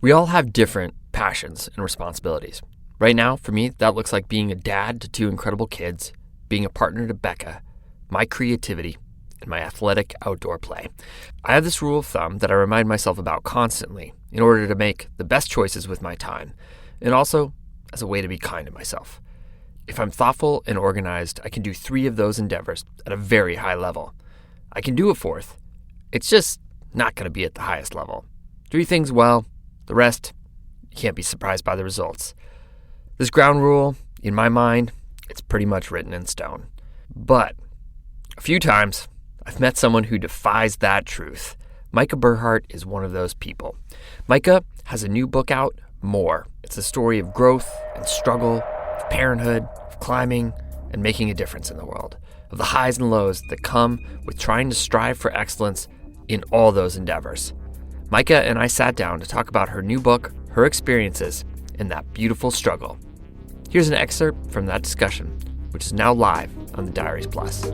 We all have different passions and responsibilities. Right now, for me, that looks like being a dad to two incredible kids, being a partner to Becca, my creativity, and my athletic outdoor play. I have this rule of thumb that I remind myself about constantly in order to make the best choices with my time, and also as a way to be kind to myself. If I'm thoughtful and organized, I can do 3 of those endeavors at a very high level. I can do a 4th. It's just not going to be at the highest level. 3 things well, the rest, you can't be surprised by the results. This ground rule, in my mind, it's pretty much written in stone. But a few times, I've met someone who defies that truth. Majka Burhardt is one of those people. Majka has a new book out, More. It's a story of growth and struggle, of parenthood, of climbing, and making a difference in the world, of the highs and lows that come with trying to strive for excellence in all those endeavors. Majka and I sat down to talk about her new book, her experiences, and that beautiful struggle. Here's an excerpt from that discussion, which is now live on the Diaries Plus.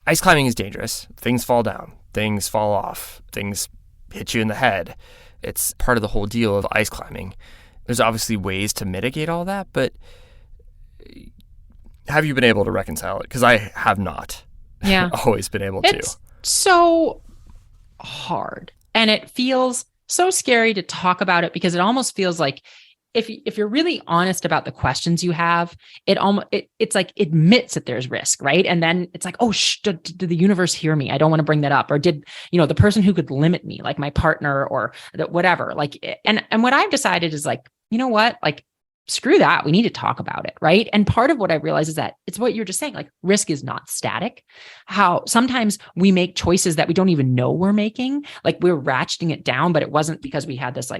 Ice climbing is dangerous. Things fall down. Things fall off. Things hit you in the head. It's part of the whole deal of ice climbing. There's obviously ways to mitigate all that, but have you been able to reconcile it? Because I have not. Yeah. Always been able to. It's so hard. And it feels so scary to talk about it because it almost feels like if you're really honest about the questions you have, it's like admits that there's risk, right? And then it's like, oh, did the universe hear me? I don't want to bring that up. Or did, the person who could limit me, like my partner or whatever, like, and what I've decided is like, you know what, like, screw that. We need to talk about it. Right. And part of what I realize is that it's what you're just saying, like risk is not static. How sometimes we make choices that we don't even know we're making. Like we're ratcheting it down, but it wasn't because we had this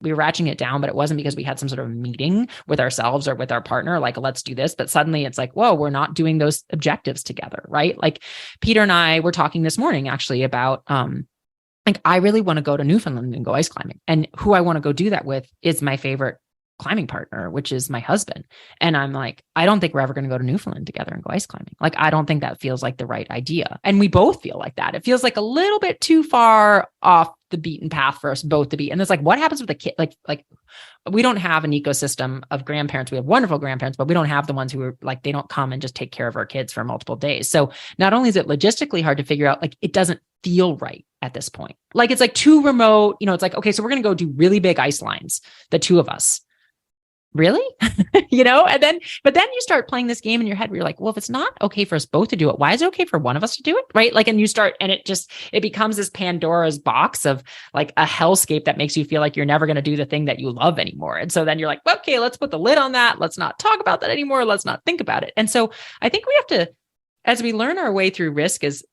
we were ratcheting it down, but it wasn't because we had some sort of meeting with ourselves or with our partner, like, let's do this. But suddenly it's like, whoa, we're not doing those objectives together, right? Like Peter and I were talking this morning actually about, like, I really want to go to Newfoundland and go ice climbing. And who I want to go do that with is my favorite climbing partner, which is my husband. And I'm like, I don't think we're ever going to go to Newfoundland together and go ice climbing. Like, I don't think that feels like the right idea. And we both feel like that. It feels like a little bit too far off the beaten path for us both to be. And it's like, what happens with a kid? Like we don't have an ecosystem of grandparents. We have wonderful grandparents, but we don't have the ones who are like, they don't come and just take care of our kids for multiple days. So not only is it logistically hard to figure out, like, it doesn't feel right at this point. Like, it's like too remote, it's like, okay, so we're going to go do really big ice lines, the two of us. Really? But then you start playing this game in your head where you're like, well, if it's not okay for us both to do it, why is it okay for one of us to do it? Right. Like, and you start, and it becomes this Pandora's box of like a hellscape that makes you feel like you're never going to do the thing that you love anymore. And so then you're like, okay, let's put the lid on that. Let's not talk about that anymore. Let's not think about it. And so I think we have to, as we learn our way through risk as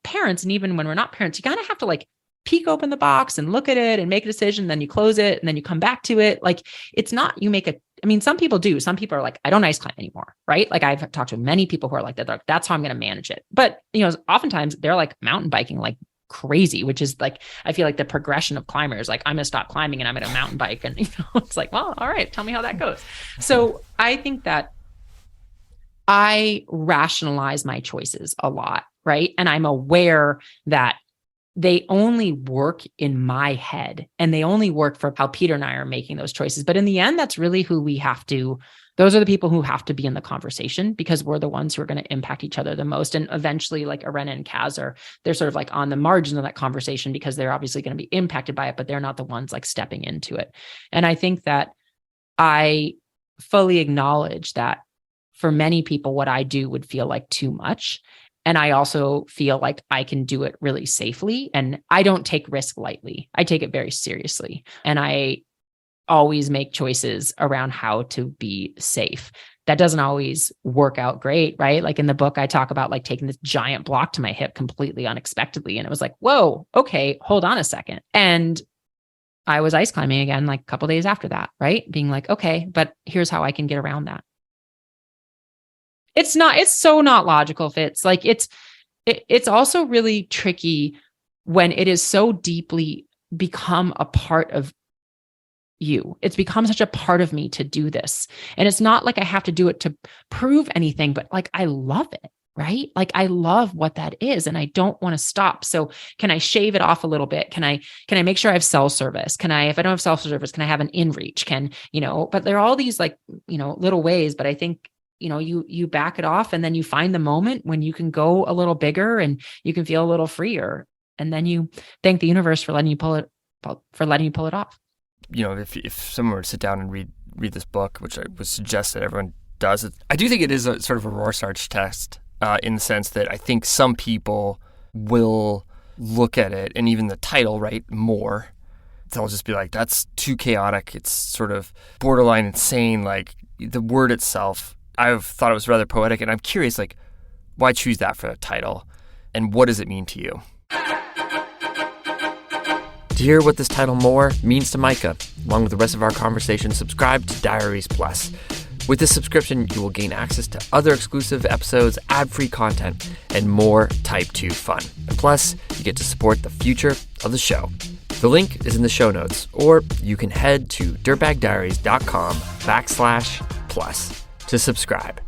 parents, and even when we're not parents, you kind of have to like peek open the box and look at it and make a decision. Then you close it and then you come back to it. Like, it's not, some people do. Some people are like, I don't ice climb anymore. Right. Like, I've talked to many people who are like that. They're like, that's how I'm going to manage it. But, oftentimes they're like mountain biking like crazy, which is like, I feel like the progression of climbers, like, I'm going to stop climbing and I'm going to mountain bike. And, it's like, well, all right, tell me how that goes. So I think that I rationalize my choices a lot. Right. And I'm aware that they only work in my head and they only work for how Peter and I are making those choices. But in the end, that's really who we have to, those are the people who have to be in the conversation because we're the ones who are going to impact each other the most. And eventually, like Arena and Kaz they're sort of like on the margin of that conversation because they're obviously going to be impacted by it, but they're not the ones like stepping into it. And I think that I fully acknowledge that for many people, what I do would feel like too much. And I also feel like I can do it really safely. And I don't take risk lightly. I take it very seriously. And I always make choices around how to be safe. That doesn't always work out great, right? Like in the book, I talk about like taking this giant block to my hip completely unexpectedly. And it was like, whoa, okay, hold on a second. And I was ice climbing again, like a couple days after that, right? Being like, okay, but here's how I can get around that. It's so not logical, Fitz. Like it's also really tricky when it is so deeply become a part of you. It's become such a part of me to do this. And it's not like I have to do it to prove anything, but like I love it, right? Like I love what that is and I don't want to stop. So can I shave it off a little bit? Can I make sure I have cell service? If I don't have cell service, can I have an inReach? But there are all these like, little ways, but I think you back it off and then you find the moment when you can go a little bigger and you can feel a little freer. And then you thank the universe for letting you pull it off. If someone were to sit down and read this book, which I would suggest that everyone does, I do think it is a sort of a Rorschach test in the sense that I think some people will look at it and even the title, right, more. They'll just be like, that's too chaotic. It's sort of borderline insane. Like the word itself, I've thought it was rather poetic, and I'm curious, like, why choose that for a title, and what does it mean to you? To hear what this title more means to Majka, along with the rest of our conversation, subscribe to Diaries Plus. With this subscription, you will gain access to other exclusive episodes, ad-free content, and more Type 2 fun. And plus, you get to support the future of the show. The link is in the show notes, or you can head to dirtbagdiaries.com/plus to subscribe.